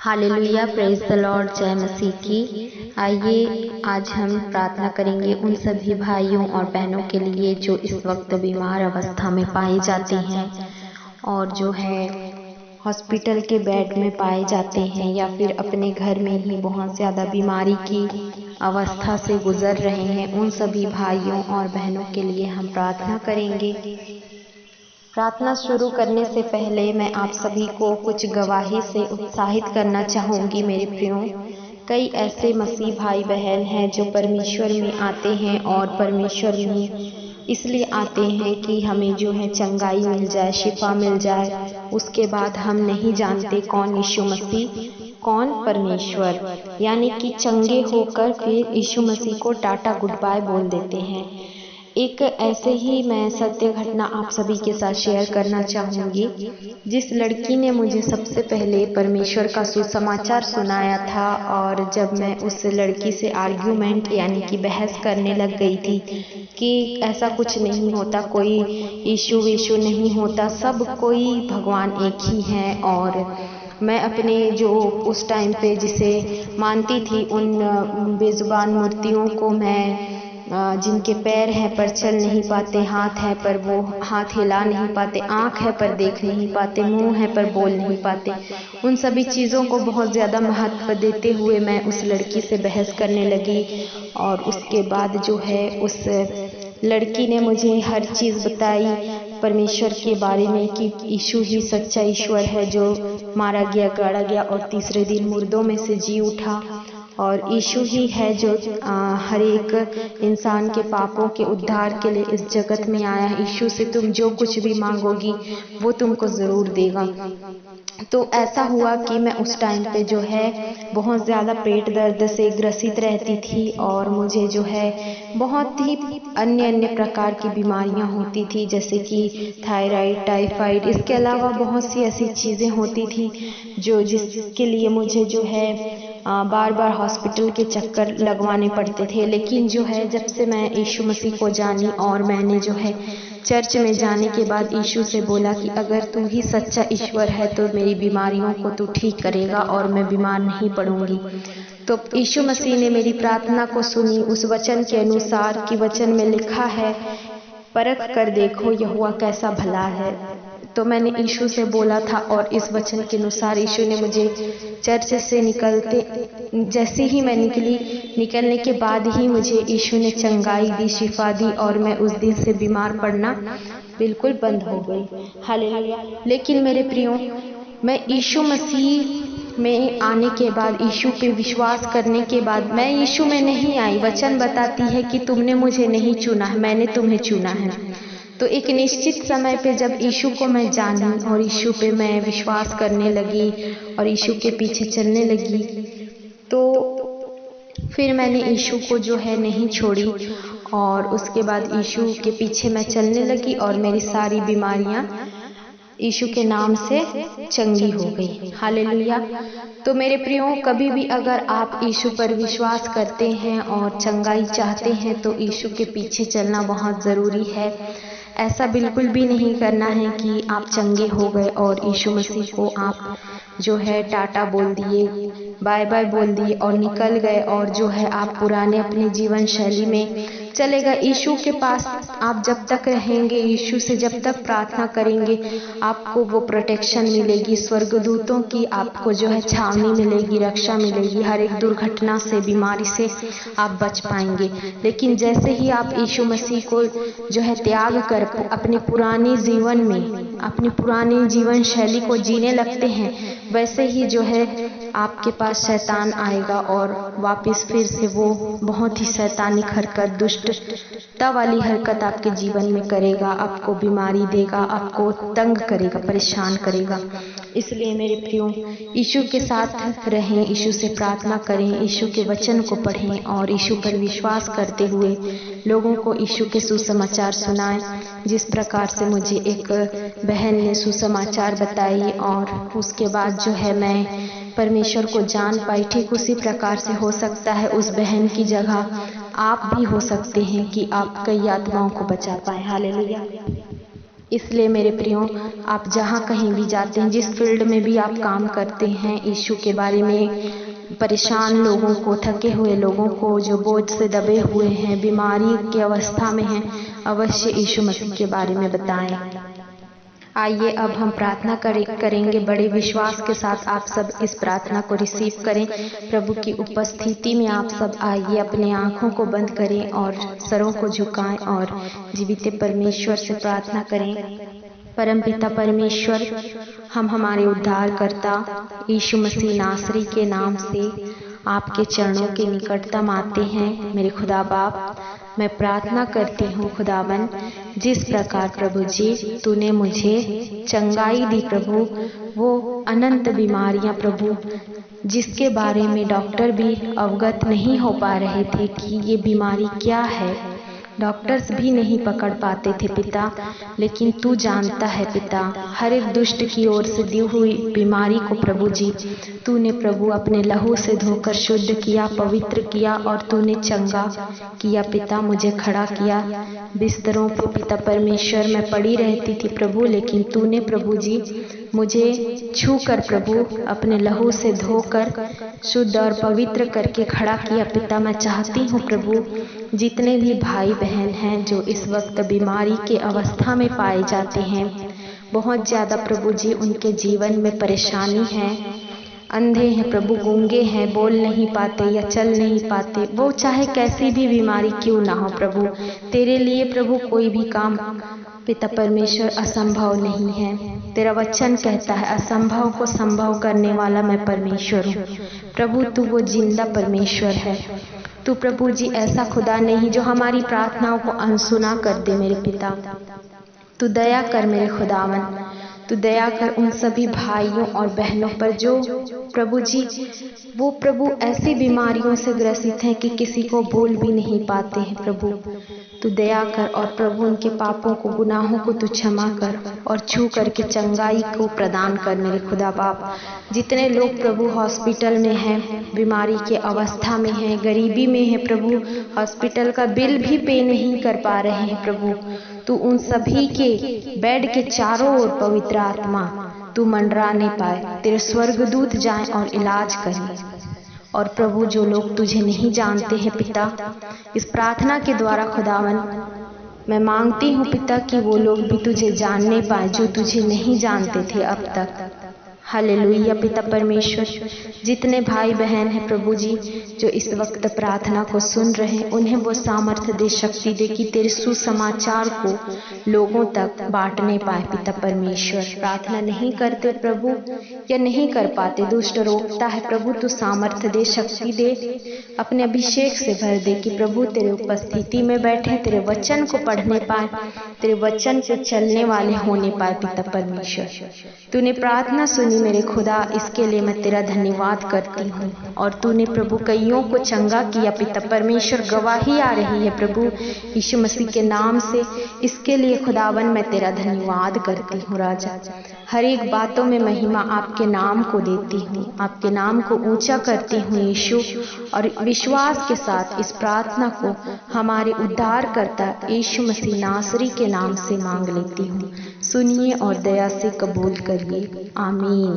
Hallelujah, praise the Lord, जय मसीह की। आइए आज हम प्रार्थना करेंगे उन सभी भाइयों और बहनों के लिए जो इस वक्त बीमार अवस्था में पाए जाते हैं और जो है हॉस्पिटल के बेड में पाए जाते हैं या फिर अपने घर में ही बहुत ज़्यादा बीमारी की अवस्था से गुजर रहे हैं। उन सभी भाइयों और बहनों के लिए हम प्रार्थना करेंगे। प्रार्थना शुरू करने से पहले मैं आप सभी को कुछ गवाही से उत्साहित करना चाहूँगी। मेरे प्रियो, कई ऐसे मसीह भाई बहन हैं जो परमेश्वर में आते हैं और परमेश्वर में इसलिए आते हैं कि हमें जो है चंगाई मिल जाए, शिफा मिल जाए। उसके बाद हम नहीं जानते कौन यीशु मसीह, कौन परमेश्वर, यानी कि चंगे होकर फिर यीशु मसीह को टाटा गुड बाय बोल देते हैं। एक ऐसे ही मैं सत्य घटना आप सभी के साथ शेयर करना चाहूँगी। जिस लड़की ने मुझे सबसे पहले परमेश्वर का सुसमाचार सुनाया था और जब मैं उस लड़की से आर्ग्यूमेंट यानी कि बहस करने लग गई थी कि ऐसा कुछ नहीं होता, कोई यीशु वीशु नहीं होता, सब कोई भगवान एक ही हैं, और मैं अपने जो उस टाइम पे जिसे मानती थी उन बेजुबान मूर्तियों को मैं जिनके पैर हैं पर चल नहीं पाते, हाथ है पर वो हाथ हिला नहीं पाते, आँख है पर देख नहीं पाते, मुंह है पर बोल नहीं पाते, उन सभी चीज़ों को बहुत ज़्यादा महत्व देते हुए मैं उस लड़की से बहस करने लगी। और उसके बाद जो है उस लड़की ने मुझे हर चीज़ बताई परमेश्वर के बारे में कि यीशु ही सच्चा ईश्वर है जो मारा गया, गाड़ा गया और तीसरे दिन मुर्दों में से जी उठा, और यीशु ही है जो हर एक इंसान के पापों के उद्धार के लिए इस जगत में आया है। यीशु से तुम जो कुछ भी मांगोगी वो तुमको ज़रूर देगा। तो ऐसा हुआ कि मैं उस टाइम पे जो है बहुत ज़्यादा पेट दर्द से ग्रसित रहती थी और मुझे जो है बहुत ही अन्य प्रकार की बीमारियां होती थी, जैसे कि थायराइड, टाइफाइड, इसके अलावा बहुत सी ऐसी चीज़ें होती थी जो जिसके लिए मुझे जो है बार बार हॉस्पिटल के चक्कर लगवाने पड़ते थे। लेकिन जो है जब से मैं यीशु मसीह को जानी और मैंने जो है चर्च में जाने के बाद यीशु से बोला कि अगर तू ही सच्चा ईश्वर है तो मेरी बीमारियों को तू ठीक करेगा और मैं बीमार नहीं पड़ूंगी। तो यीशु मसीह ने मेरी प्रार्थना को सुनी उस वचन के अनुसार कि वचन में लिखा है, परख कर देखो यहोवा कैसा भला है। तो मैंने यीशु से बोला था और इस वचन के अनुसार यीशु ने मुझे चर्च से जैसे ही मैं निकलने के बाद ही मुझे यीशु ने चंगाई दी, शिफा दी और मैं उस दिन से बीमार पड़ना बिल्कुल बंद हो गई। हालेलुया। लेकिन मेरे प्रियो, मैं यीशु मसीह में आने के बाद, यीशु पे विश्वास करने के बाद, मैं यीशु में नहीं आई। वचन बताती है कि तुमने मुझे नहीं चुना है, मैंने तुम्हें चुना है। तो एक निश्चित समय पे जब यीशु को मैं जानी और यीशु पे मैं विश्वास करने लगी और यीशु के पीछे चलने लगी, तो फिर मैंने यीशु को जो है नहीं छोड़ी और उसके बाद यीशु के पीछे मैं चलने लगी और मेरी सारी बीमारियां यीशु के नाम से चंगी हो गई। हालेलुया। तो मेरे प्रियो, कभी भी अगर आप यीशु पर विश्वास करते हैं और चंगाई चाहते हैं तो यीशु के पीछे चलना बहुत ज़रूरी है। ऐसा बिल्कुल भी नहीं करना है कि आप चंगे हो गए और यीशु मसीह को आप जो है टाटा बोल दिए, बाय बाय बोल दिए और निकल गए और जो है आप पुराने अपने जीवन शैली में चले गए। यीशु के पास आप जब तक रहेंगे, यीशु से जब तक प्रार्थना करेंगे, आपको वो प्रोटेक्शन मिलेगी, स्वर्गदूतों की आपको जो है छावनी मिलेगी, रक्षा मिलेगी, हर एक दुर्घटना से, बीमारी से आप बच पाएंगे। लेकिन जैसे ही आप यीशु मसीह को जो है त्याग कर अपने पुराने जीवन में, अपनी पुरानी जीवन शैली को जीने लगते हैं, वैसे ही जो है आपके पास शैतान आएगा और वापस फिर से वो बहुत ही शैतानिक हरकत, दुष्टता वाली हरकत आपके जीवन में करेगा, आपको बीमारी देगा, आपको तंग करेगा, परेशान करेगा। इसलिए मेरे प्रियो, यीशु के साथ रहें, यीशु से प्रार्थना करें, यीशु के वचन को पढ़ें और यीशु पर विश्वास करते हुए लोगों को यीशु के सुसमाचार सुनाएं। जिस प्रकार से मुझे एक बहन ने सुसमाचार बताई और उसके बाद जो है मैं परमेश्वर को जान पाई, ठीक उसी प्रकार से हो सकता है उस बहन की जगह आप भी हो सकते हैं कि आप कई आत्माओं को बचा पाएं। हालेलुया। इसलिए मेरे प्रियो, आप जहाँ कहीं भी जाते हैं, जिस फील्ड में भी आप काम करते हैं, यीशु के बारे में परेशान लोगों को, थके हुए लोगों को, जो बोझ से दबे हुए हैं, बीमारी की अवस्था में हैं, अवश्य यीशु मसीह के बारे में बताएं। आइए अब हम प्रार्थना करेंगे। बड़े विश्वास के साथ आप सब इस प्रार्थना को रिसीव करें। प्रभु की उपस्थिति में आप सब आइए, अपने आँखों को बंद करें और सरों को झुकाएं और जीवित परमेश्वर से प्रार्थना करें। परमपिता परमेश्वर, हम हमारे उद्धारकर्ता यीशु मसीह नासरी के नाम से आपके चरणों के निकटतम आते हैं। मेरे खुदा बाप, मैं प्रार्थना करती हूँ खुदावन, जिस प्रकार प्रभु जी तूने मुझे चंगाई दी प्रभु, वो अनंत बीमारियाँ प्रभु, जिसके बारे में डॉक्टर भी अवगत नहीं हो पा रहे थे कि ये बीमारी क्या है, डॉक्टर्स भी नहीं पकड़ पाते थे पिता, लेकिन तू जानता है पिता, हर एक दुष्ट की ओर से दी हुई बीमारी को प्रभु जी तूने प्रभु अपने लहू से धोकर शुद्ध किया, पवित्र किया और तूने चंगा किया पिता, मुझे खड़ा किया। बिस्तरों पे पिता परमेश्वर मैं पड़ी रहती थी प्रभु, लेकिन तूने प्रभु जी मुझे छू कर प्रभु अपने लहू से धोकर शुद्ध और पवित्र करके खड़ा किया पिता। मैं चाहती हूँ प्रभु, जितने भी भाई बहन हैं जो इस वक्त बीमारी के अवस्था में पाए जाते हैं, बहुत ज़्यादा प्रभु जी उनके जीवन में परेशानी है, अंधे हैं प्रभु, गूंगे हैं, बोल नहीं पाते या चल नहीं पाते, वो चाहे कैसी भी बीमारी क्यों ना हो प्रभु, तेरे लिए प्रभु कोई भी काम पिता परमेश्वर असंभव नहीं है। तेरा वचन कहता है असंभव को संभव करने वाला मैं परमेश्वर हूँ प्रभु। तू वो जिंदा परमेश्वर है। तू प्रभु जी ऐसा खुदा नहीं जो हमारी प्रार्थनाओं को अनसुना कर दे मेरे पिता। तू दया कर मेरे खुदावन, तू दया कर उन सभी भाइयों और बहनों पर जो प्रभु जी वो प्रभु ऐसी बीमारियों से ग्रसित हैं कि किसी को भूल भी नहीं पाते हैं प्रभु। तू दया कर और प्रभु उनके पापों को, गुनाहों को तू क्षमा कर और छू करके चंगाई को प्रदान कर मेरे खुदा बाप। जितने लोग प्रभु हॉस्पिटल में हैं, बीमारी के अवस्था में हैं, गरीबी में हैं प्रभु, हॉस्पिटल का बिल भी पे नहीं कर पा रहे हैं प्रभु, तू उन सभी के बेड के चारों ओर पवित्र आत्मा तू मंडराने पाए, तेरे स्वर्गदूत जाएं और इलाज करें। और प्रभु जो लोग तुझे नहीं जानते हैं पिता, इस प्रार्थना के द्वारा खुदावन मैं मांगती हूँ पिता कि वो लोग भी तुझे जानने पाए जो तुझे नहीं जानते थे अब तक। हालेलुया पिता परमेश्वर, जितने भाई बहन हैं प्रभु जी जो इस वक्त प्रार्थना को सुन रहे हैं, उन्हें वो सामर्थ्य दे, शक्ति दे कि तेरे सुसमाचार को लोगों तक बांटने पाए पिता परमेश्वर। प्रार्थना नहीं करते प्रभु या नहीं कर पाते, दुष्ट रोकता है प्रभु, तू सामर्थ्य दे, शक्ति दे, अपने अभिषेक से भर दे कि प्रभु तेरे उपस्थिति में बैठे, तेरे वचन को पढ़ने पाए, तेरे वचन पे चलने वाले होने पाए पिता परमेश्वर। तूने प्रार्थना सुनी मेरे खुदा, इसके लिए मैं तेरा धन्यवाद करती हूँ। और तूने प्रभु कईयों को चंगा किया पिता परमेश्वर, गवाही आ रही है प्रभु यीशु मसीह के नाम से, इसके लिए खुदावन मैं तेरा धन्यवाद करती हूँ राजा। हर एक बातों में महिमा आपके नाम को देती हूँ, आपके नाम को ऊंचा करती हूँ यीशु, और विश्वास के साथ इस प्रार्थना को हमारे उद्धारकर्ता यीशु मसीह नासरी के नाम से मांग लेती हूँ। सुनिए और दया से कबूल करिए, आमीन।